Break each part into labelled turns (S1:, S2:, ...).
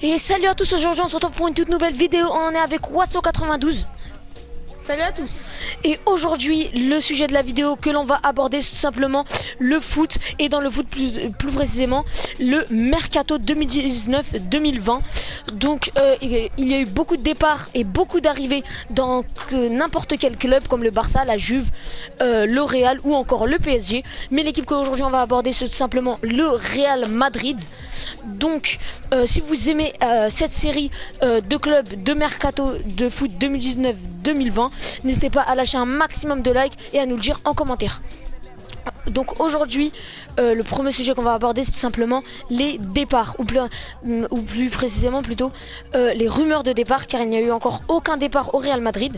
S1: Et salut à tous, aujourd'hui on se retrouve pour une toute nouvelle vidéo. On est avec Wasso92.
S2: Salut à tous.
S1: Et aujourd'hui le sujet de la vidéo que l'on va aborder, c'est tout simplement le foot. Et dans le foot plus précisément le Mercato 2019-2020. Donc il y a eu beaucoup de départs et beaucoup d'arrivées dans n'importe quel club, comme le Barça, la Juve, le Real ou encore le PSG. Mais l'équipe qu'aujourd'hui on va aborder, c'est tout simplement le Real Madrid. Donc si vous aimez cette série de clubs de Mercato de foot 2019-2020, n'hésitez pas à lâcher un maximum de likes et à nous le dire en commentaire. Donc aujourd'hui le premier sujet qu'on va aborder, c'est tout simplement les départs, ou plus précisément plutôt les rumeurs de départ, car il n'y a eu encore aucun départ au Real Madrid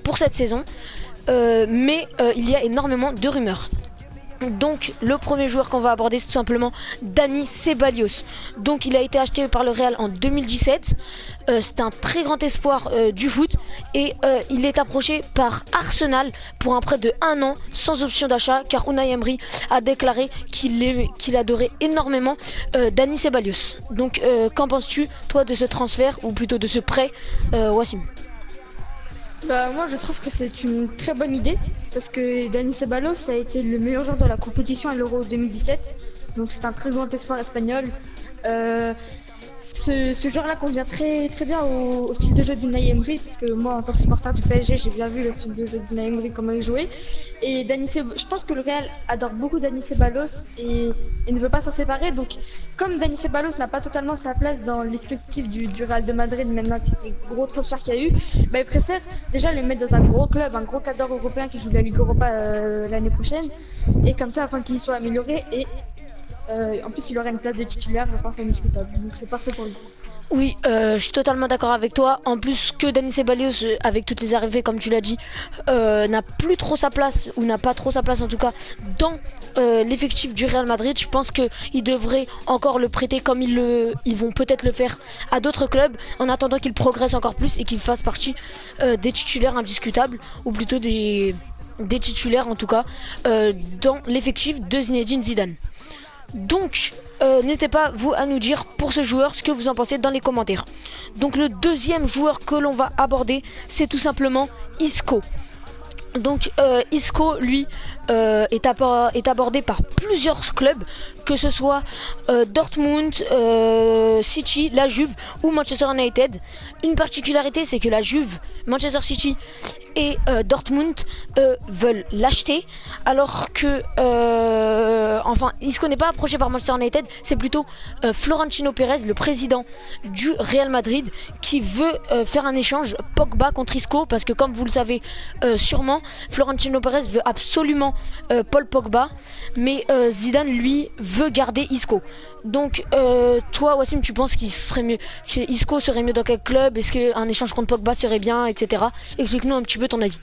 S1: pour cette saison, mais il y a énormément de rumeurs. Donc le premier joueur qu'on va aborder, c'est tout simplement Dani Ceballos. Donc il a été acheté par le Real en 2017. C'est un très grand espoir du foot. Et il est approché par Arsenal pour un prêt de 1 an sans option d'achat, car Unai Emery a déclaré qu'il adorait énormément Dani Ceballos. Donc qu'en penses-tu toi de ce transfert, ou plutôt de ce prêt, Wassim?
S2: Moi je trouve que c'est une très bonne idée parce que Dani Ceballos a été le meilleur joueur de la compétition à l'Euro 2017. Donc c'est un très grand espoir espagnol. Ce joueur-là convient très bien au style de jeu d'Unai Emery, parce que moi, en tant que supporter du PSG, j'ai bien vu le style de jeu d'Unai Emery, comment il jouait. Et je pense que le Real adore beaucoup Dani Ceballos et ne veut pas s'en séparer. Donc, comme Dani Ceballos n'a pas totalement sa place dans l'effectif du Real de Madrid maintenant, avec les gros transferts qu'il y a eu, il préfère déjà le mettre dans un gros club, un gros cadre européen qui joue la Ligue Europa l'année prochaine. Et comme ça, afin qu'il soit amélioré. Et en plus, il aurait une place de titulaire, je pense, indiscutable. Donc c'est parfait pour lui.
S1: Oui, je suis totalement d'accord avec toi. En plus que Dani Ceballos, avec toutes les arrivées, comme tu l'as dit, n'a plus trop sa place, ou n'a pas trop sa place en tout cas, dans l'effectif du Real Madrid. Je pense qu'ils devraient encore le prêter, comme ils vont peut-être le faire à d'autres clubs, en attendant qu'il progresse encore plus et qu'il fasse partie des titulaires indiscutables, ou plutôt des titulaires en tout cas, dans l'effectif de Zinedine Zidane. Donc n'hésitez pas vous à nous dire pour ce joueur ce que vous en pensez dans les commentaires. Donc le deuxième joueur que l'on va aborder, c'est tout simplement Isco. Donc Isco lui est abordé par plusieurs clubs, que ce soit Dortmund, City, la Juve ou Manchester United. Une particularité, c'est que la Juve, Manchester City et Dortmund veulent l'acheter, alors que Isco n'est pas approché par Manchester United. C'est plutôt Florentino Pérez, le président du Real Madrid, qui veut faire un échange Pogba contre Isco, parce que comme vous le savez sûrement, Florentino Pérez veut absolument Paul Pogba, mais Zidane lui veut garder Isco. Donc toi Wassim, tu penses que Isco serait mieux dans quel club? Est-ce qu'un échange contre Pogba serait bien, etc. Explique-nous un petit peu ton avis.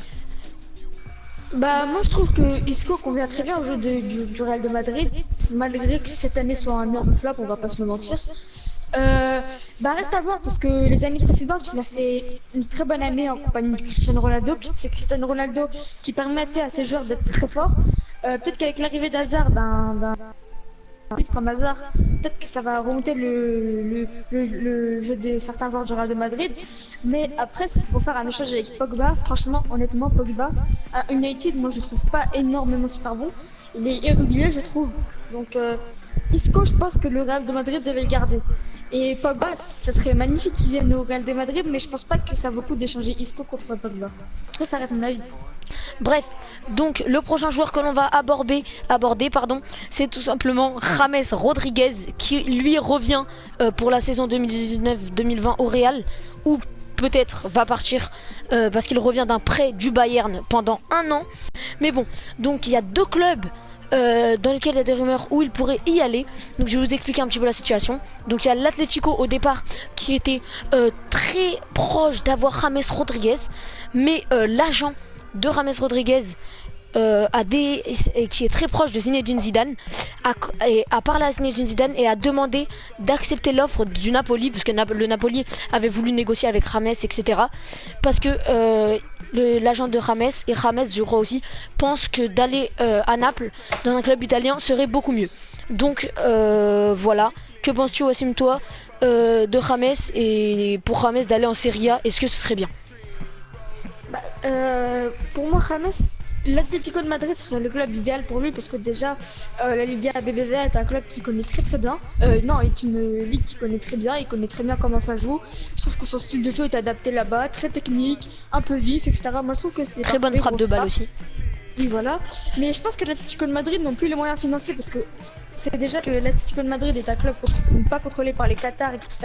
S2: Moi je trouve que Isco convient très bien au jeu du Real de Madrid, malgré que cette année soit un énorme flop, on va pas se le mentir. Reste à voir, parce que les années précédentes il a fait une très bonne année en compagnie de Cristiano Ronaldo. C'est Cristiano Ronaldo qui permettait à ses joueurs d'être très forts. Peut-être qu'avec l'arrivée d'Hazard, d'un comme Hazard, peut-être que ça va remonter le jeu de certains joueurs du Real de Madrid. Mais après, pour faire un échange avec Pogba, franchement, honnêtement, Pogba à United, moi je le trouve pas énormément super bon. Il est irrégulier, je trouve. Donc Isco, je pense que le Real de Madrid devait le garder. Et Pogba, ça serait magnifique qu'il vienne au Real de Madrid, mais je pense pas que ça vaut le coup d'échanger Isco contre Pogba. Après, ça reste mon avis.
S1: Bref, donc le prochain joueur que l'on va aborder, c'est tout simplement James Rodriguez, qui lui revient pour la saison 2019-2020 au Real, ou peut-être va partir parce qu'il revient d'un prêt du Bayern pendant 1 an. Mais bon, donc il y a 2 clubs dans lesquels il y a des rumeurs où il pourrait y aller. Donc je vais vous expliquer un petit peu la situation. Donc il y a l'Atlético au départ, qui était très proche d'avoir James Rodriguez, mais l'agent de James Rodriguez qui est très proche de Zinedine Zidane, a parlé à Zinedine Zidane et a demandé d'accepter l'offre du Napoli, parce que le Napoli avait voulu négocier avec James, etc. Parce que l'agent de James, et James je crois aussi, pense que d'aller à Naples dans un club italien serait beaucoup mieux. Donc voilà, que penses-tu Wassim, toi, de James et pour James d'aller en Serie A, est-ce que ce serait bien?
S2: Pour moi, James, l'Atlético de Madrid serait le club idéal pour lui parce que déjà, la Liga BBVA est un club qui connaît très très bien. Non, est une ligue qui connaît très bien. Il connaît très bien comment ça joue. Je trouve que son style de jeu est adapté là-bas, très technique, un peu vif, etc. Moi, je trouve que c'est
S1: Très bonne frappe de balle aussi.
S2: Oui, voilà. Mais je pense que l'Atlético de Madrid n'ont plus les moyens financiers parce que c'est déjà que l'Atlético de Madrid est un club pas contrôlé par les Qatars, etc.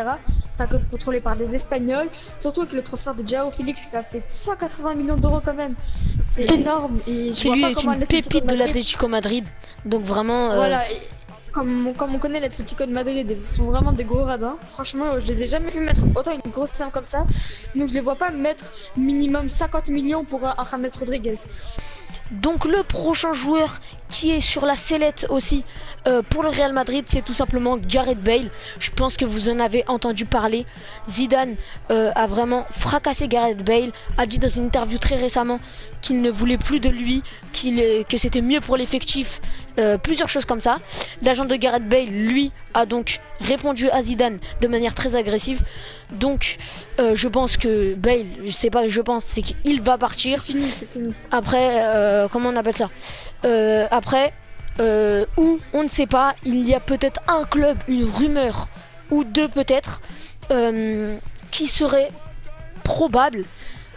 S2: C'est un club contrôlé par des Espagnols. Surtout avec le transfert de Joao Félix qui a fait 180 millions d'euros quand même. C'est énorme. Et
S1: Qui lui est une pépite de l'Atlético Madrid. Donc vraiment...
S2: Voilà. Et comme on connaît l'Atlético de Madrid, ils sont vraiment des gros radins. Franchement, je les ai jamais vu mettre autant une grosse somme comme ça. Donc je les vois pas mettre minimum 50 millions pour un James Rodriguez.
S1: Donc le prochain joueur qui est sur la sellette aussi pour le Real Madrid, c'est tout simplement Gareth Bale. Je pense que vous en avez entendu parler. Zidane a vraiment fracassé Gareth Bale, a dit dans une interview très récemment qu'il ne voulait plus de lui, que c'était mieux pour l'effectif, plusieurs choses comme ça. L'agent de Gareth Bale, lui, a donc répondu à Zidane de manière très agressive. Donc je pense que Bale, je sais pas, je pense c'est qu'il va partir.
S2: C'est fini.
S1: Après, comment on appelle ça, après, ou on ne sait pas, il y a peut-être un club, une rumeur, ou deux peut-être, qui serait probable,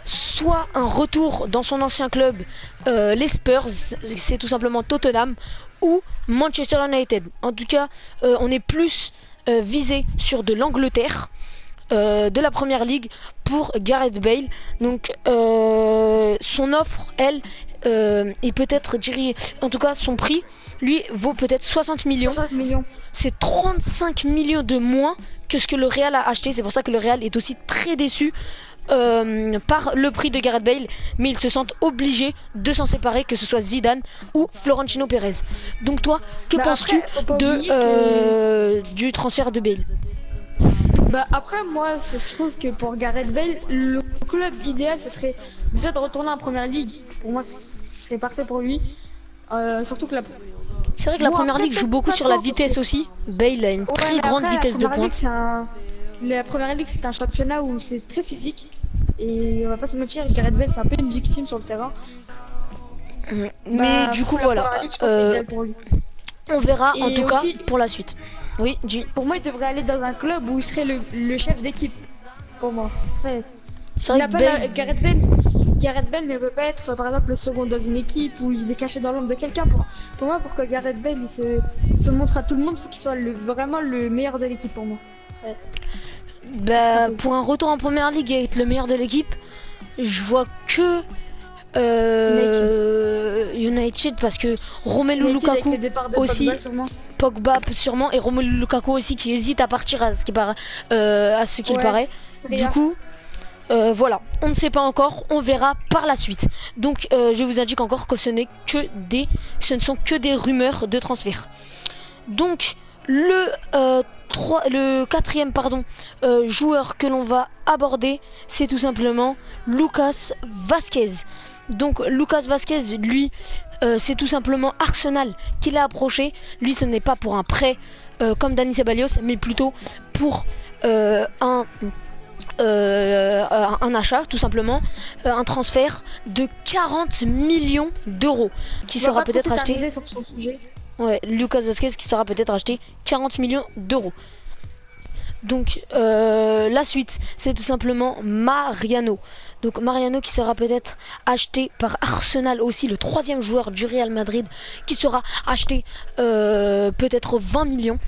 S1: soit un retour dans son ancien club, les Spurs, c'est tout simplement Tottenham, ou Manchester United. En tout cas, on est plus visé sur de l'Angleterre, de la première ligue pour Gareth Bale. Donc son offre, elle, est peut-être, en tout cas son prix, lui, vaut peut-être 60 millions.
S2: 60 millions.
S1: C'est 35 millions de moins que ce que le Real a acheté. C'est pour ça que le Real est aussi très déçu par le prix de Gareth Bale, mais ils se sentent obligés de s'en séparer, que ce soit Zidane ou Florentino Pérez. Donc toi, que penses-tu du transfert de Bale?
S2: Bah après moi je trouve que pour Gareth Bale le club idéal ce serait déjà de retourner en première ligue. Pour moi ce serait parfait pour lui. Surtout que
S1: c'est vrai que la première ligue joue beaucoup sur la vitesse aussi. Bale a une très grande vitesse de pointe.
S2: La première ligue c'est un championnat où c'est très physique. Et on va pas se mentir, Gareth Bale c'est un peu une victime sur le terrain.
S1: Mais du coup voilà, on verra en tout cas pour la suite. Oui,
S2: pour moi, il devrait aller dans un club où il serait le chef d'équipe. Pour moi. Après, Gareth Bale ne peut pas être, par exemple, le second dans une équipe où il est caché dans l'ombre de quelqu'un. Pour moi, pour que Gareth Bale il se montre à tout le monde, il faut qu'il soit vraiment le meilleur de l'équipe pour moi. Après,
S1: bah, pour un retour en première ligue et être le meilleur de l'équipe, je vois que United parce que Romelu Lukaku aussi, Pogba sûrement, et Romelu Lukaku aussi qui hésite à partir à ce qu'il paraît. Du coup, voilà, on ne sait pas encore, on verra par la suite. Donc je vous indique encore que ce ne sont que des rumeurs de transfert. Donc le quatrième joueur que l'on va aborder, c'est tout simplement Lucas Vázquez. Donc Lucas Vázquez, lui, c'est tout simplement Arsenal qui l'a approché. Lui, ce n'est pas pour un prêt comme Dani Ceballos, mais plutôt pour un achat, tout simplement, un transfert de 40 millions d'euros qui sera peut-être acheté. Ouais, Lucas Vázquez qui sera peut-être acheté 40 millions d'euros. Donc la suite, c'est tout simplement Mariano. Donc Mariano qui sera peut-être acheté par Arsenal aussi, le troisième joueur du Real Madrid qui sera acheté peut-être 20 millions.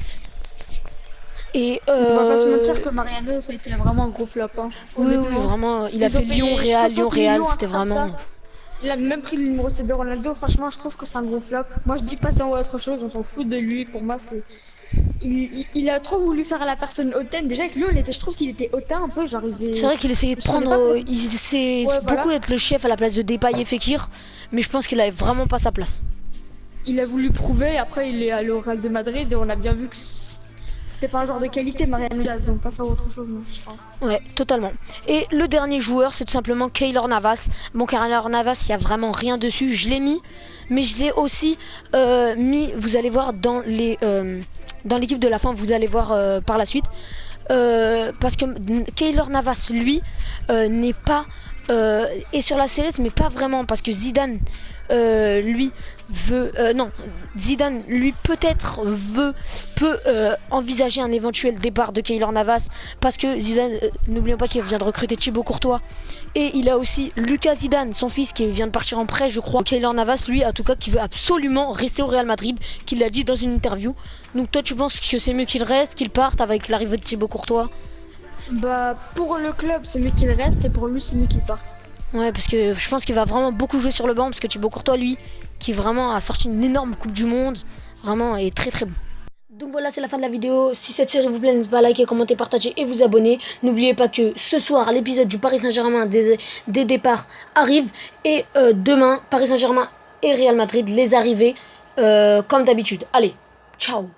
S1: Et
S2: on va pas se mentir que Mariano ça a été vraiment un gros flop. Hein.
S1: Oui, vraiment, il a fait Lyon-Real, c'était vraiment...
S2: Il a même pris le numéro 7 de Ronaldo, franchement je trouve que c'est un gros flop. Moi je dis pas ça ou autre chose, on s'en fout de lui, pour moi c'est... Il a trop voulu faire à la personne hautaine. Déjà avec lui, je trouve qu'il était hautain un peu. Genre,
S1: c'est vrai qu'il essayait de prendre. Il essaie beaucoup d'être le chef à la place de Depay et Fekir. Mais je pense qu'il avait vraiment pas sa place.
S2: Il a voulu prouver. Après, il est allé au Real de Madrid et on a bien vu que c'était pas un joueur de qualité, Mariano Diaz. Donc, pas ça ou autre chose, je pense.
S1: Ouais, totalement. Et le dernier joueur, c'est tout simplement Keylor Navas. Bon, Keylor Navas, il y a vraiment rien dessus. Je l'ai mis. Mais je l'ai aussi mis, vous allez voir, dans l'équipe de la fin, vous allez voir par la suite. parce que Keylor Navas, lui, n'est pas est sur la sellette, mais pas vraiment, parce que Zidane, lui, veut... non, Zidane, lui, peut-être peut envisager un éventuel départ de Keylor Navas, parce que Zidane, n'oublions pas qu'il vient de recruter Thibaut Courtois, et il a aussi Lucas Zidane, son fils, qui vient de partir en prêt, je crois. Keylor Navas, lui, en tout cas, qui veut absolument rester au Real Madrid, qu'il l'a dit dans une interview. Donc toi, tu penses que c'est mieux qu'il reste, qu'il parte avec l'arrivée de Thibaut Courtois?
S2: Bah, pour le club, c'est mieux qu'il reste et pour lui, c'est mieux qu'il parte.
S1: Ouais, parce que je pense qu'il va vraiment beaucoup jouer sur le banc, parce que Thibaut Courtois, lui, qui vraiment a sorti une énorme Coupe du Monde, vraiment est très très bon. Donc voilà, c'est la fin de la vidéo. Si cette série vous plaît, n'hésitez pas à liker, commenter, partager et vous abonner. N'oubliez pas que ce soir, l'épisode du Paris Saint-Germain des départs arrive. Et demain, Paris Saint-Germain et Real Madrid, les arrivées comme d'habitude. Allez, ciao!